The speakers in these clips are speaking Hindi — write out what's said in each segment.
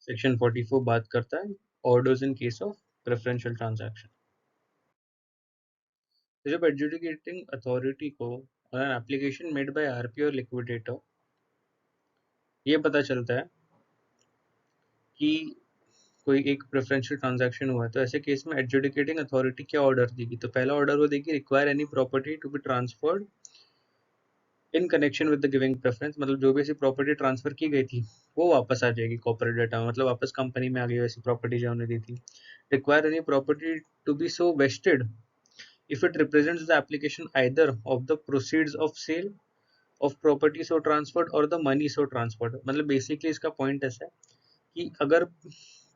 सेक्शन 44 बात करता है orders in case of preferential transaction. जब एडजुडिकेटिंग अथॉरिटी को on an application made by RP और लिक्विडेटर ये पता चलता है कि कोई एक प्रेफरेंशियल ट्रांजैक्शन हुआ है, तो ऐसे केस में एडजुडिकेटिंग अथॉरिटी क्या ऑर्डर देगी? तो पहला ऑर्डर वो देगी, require any property to be transferred in connection with the giving preference. मतलब जो भी ऐसी प्रॉपर्टी ट्रांसफर की गई थी वो वापस आ जाएगी कॉर्पोरेट डेटा में, मतलब वापस कंपनी में आ गई वैसी प्रॉपर्टी जो हमने दी थी। Require any property to be so vested if it represents the application either of the proceeds of sale of property so transferred or the money so transferred। मतलब बेसिकली इसका पॉइंट ऐसा है कि अगर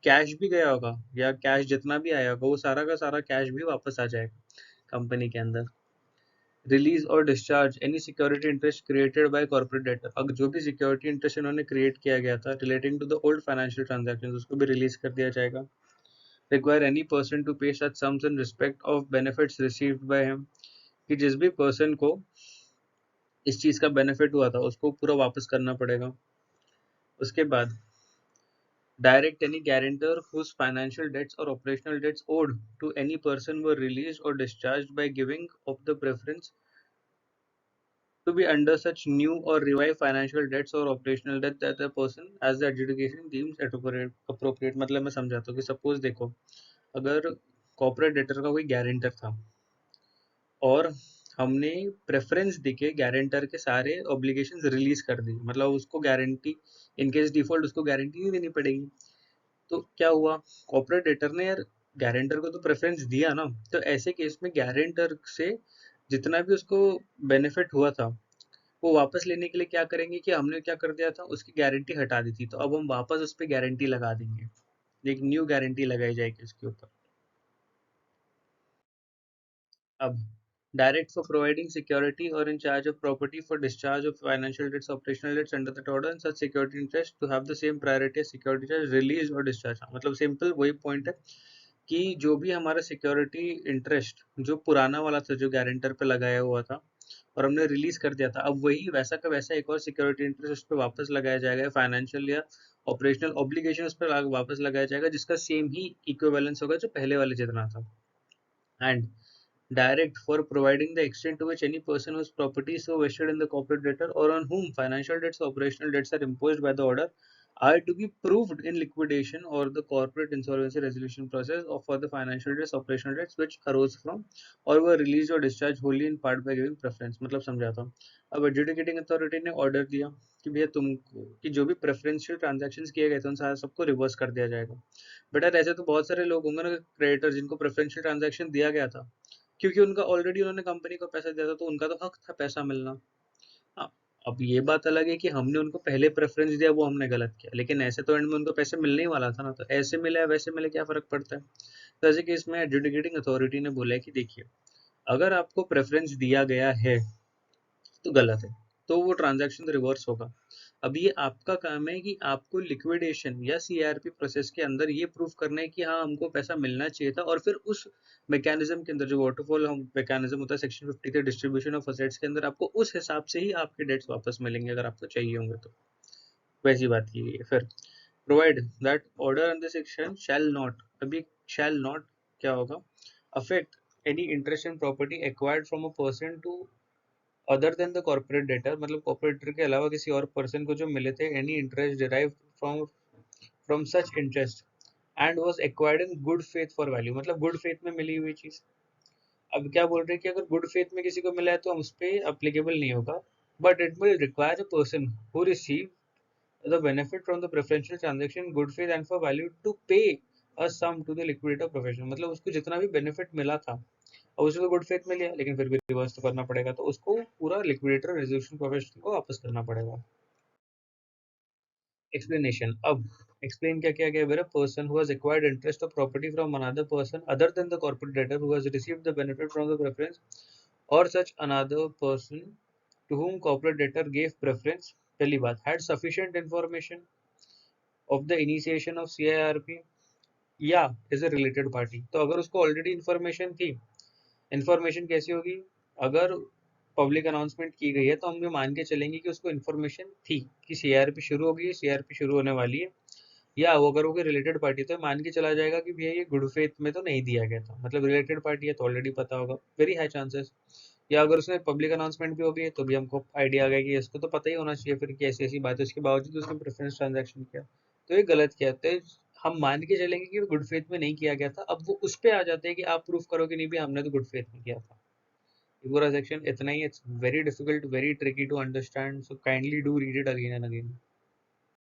कैश भी गया होगा या कैश जितना भी आया होगा वो सारा का सारा कैश भी वापस आ जाएगा कंपनी के अंदर। रिलीज और discharge any security interest created by corporate debtor. अगर जो भी सिक्योरिटी इंटरेस्ट इन्होंने क्रिएट किया गया था relating to the old financial transactions उसको भी रिलीज कर दिया जाएगा। Require any person to pay such sums in respect of benefits received by him. कि जिस भी पर्सन को इस चीज का बेनिफिट हुआ था उसको पूरा वापस करना पड़ेगा। उसके बाद direct any guarantor whose financial debts or operational debts owed to any person were released or discharged by giving of the preference to be under such new or revived financial debts or operational debt that the person as the adjudication deems appropriate। मतलब मैं समझाता हूँ कि सपोज देखो, अगर कॉर्पोरेट डेटर का कोई गारंटर था और हमने प्रेफरेंस देके गारंटर के सारे ऑब्लिगेशंस रिलीज कर दी, मतलब उसको गारंटी इन केस डिफॉल्ट उसको गारंटी नहीं देनी पड़ेगी। तो क्या हुआ, कॉर्पोरेट डेटर ने यार गारंटर को तो प्रेफरेंस दिया ना, तो ऐसे केस में गारंटर से जितना भी उसको बेनिफिट हुआ था वो वापस लेने के लिए क्या करेंगे कि हमने क्या कर दिया था, उसकी गारंटी हटा दी थी, तो अब हम वापस उस पर गारंटी लगा देंगे, एक न्यू गारंटी लगाई जाएगी उसके ऊपर। अब direct for providing security or in charge of property for discharge of financial debts, operational debts under that order and such security interest to have the same priority as security charge release or discharge। मतलब सिंपल वही पॉइंट है कि जो भी हमारा सिक्योरिटी इंटरेस्ट जो पुराना वाला था जो गारंटर पे लगाया हुआ था और हमने रिलीज कर दिया था, अब वही वैसा का वैसा एक और सिक्योरिटी इंटरेस्ट उस पर वापस लगाया जाएगा, फाइनेंशियल या ऑपरेशनल ऑब्लिगेशन उस पर वापस लगाया जाएगा जिसका सेम ही इक्विवेलेंस होगा जो पहले वाले जितना था। And direct for providing the extent to which any person whose property is so vested in the corporate debtor or on whom financial debts operational debts are imposed by the order are to be proved in liquidation or the corporate insolvency resolution process or for the financial debts operational debts which arose from or were released or discharged wholly in part by giving preference। मतलब समझाता हूँ, अब एडजुडिकेटिंग अथॉरिटी ने ऑर्डर दिया कि भैया तुमको कि जो भी प्रेफरेंशियल ट्रांजैक्शंस किए गए थे उन सारा सबको रिवर्स कर दिया जाएगा। बेटा ऐसे तो बहुत सारे लोग होंगे ना क्रेडिटर जिनको प्रेफरेंशियल ट्रांजैक्शन दिया गया था क्योंकि उनका ऑलरेडी उन्होंने कंपनी को पैसा दिया था तो उनका तो हक था पैसा मिलना। हाँ, अब ये बात अलग है कि हमने उनको पहले प्रेफरेंस दिया वो हमने गलत किया, लेकिन ऐसे तो एंड में उनको पैसे मिलने ही वाला था ना, तो ऐसे मिले या वैसे मिले क्या फर्क पड़ता है। तो ऐसे केस में एडजुडिकेटिंग अथॉरिटी ने बोला है कि देखिए अगर आपको प्रेफरेंस दिया गया है तो गलत है, तो वो ट्रांजैक्शन रिवर्स होगा। अब ये आपका काम है कि आपको लिक्विडेशन या सीआरपी प्रोसेस के अंदर ये प्रूफ करना है कि हाँ हमको पैसा मिलना चाहिए था, और फिर उस मैकेनिज्म के अंदर जो वाटरफॉल हम मैकेनिज्म होता है सेक्शन 53 डिस्ट्रीब्यूशन ऑफ असेट्स के अंदर आपको उस हिसाब से ही आपके डेट्स वापस मिलेंगे अगर आपको चाहिए होंगे तो। वैसी बात की गई है। फिर provide that order under section shall not, अभी शैल नॉट क्या होगा, affect any interest in property acquired from a person to other than the corporate debtor. मतलब कॉर्पोरेट डेटर के अलावा किसी और पर्सन को जो मिले थे any interest derive from such interest and was acquired in good faith for value. मतलब गुड फेथ में मिली हुई चीज। अब क्या बोल रहे हैं कि अगर गुड फेथ में किसी को मिला है तो हम उस पर अप्लीकेबल नहीं होगा, but it will require a person who receive the benefit from the preferential transaction good faith and for value to pay a sum to the liquidator professional। मतलब उसको जितना भी बेनिफिट मिला था और उसको गुड फेथ में लिया लेकिन फिर भी रिवर्स तो करना पड़ेगा, तो उसको पूरा लिक्विडेटर रेजोल्यूशन प्रोफेशनल को वापस करना पड़ेगा। एक्सप्लेनेशन, अब एक्सप्लेन क्या किया गया, where a person who has acquired interest of property from another person other than the corporate debtor who has received the benefit from the preference or such another person to whom corporate debtor gave preference, पहली बात had sufficient information of the initiation of CIRP या इज ए रिलेटेड पार्टी। तो अगर उसको ऑलरेडी इन्फॉर्मेशन थी, इन्फॉर्मेशन कैसी होगी, अगर पब्लिक अनाउंसमेंट की गई है तो हम ये मान के चलेंगे कि उसको इन्फॉर्मेशन थी कि सीआरपी शुरू होगी, सीआरपी शुरू होने वाली है, या वो अगर वो कोई रिलेटेड पार्टी तो मान के चला जाएगा कि भैया ये गुड फेथ में तो नहीं दिया गया था, मतलब रिलेटेड पार्टी है तो ऑलरेडी पता होगा, वेरी हाई चांसेस। या अगर उसने पब्लिक अनाउंसमेंट भी हो गई है तो भी हमको आइडिया आ गया कि इसको तो पता ही होना चाहिए फिर कि ऐसी ऐसी बात है, उसके बावजूद उसने प्रेफरेंस ट्रांजैक्शन किया, तो ये गलत किया। तो हम मान के चलेंगे कि गुड फेथ में नहीं किया गया था, अब वो उस पे आ जाते हैं कि आप प्रूफ करो कि नहीं भी हमने तो गुड फेथ में किया था। ये पूरा सेक्शन इतना ही, it's very difficult, very tricky to understand, so kindly do read it again and again.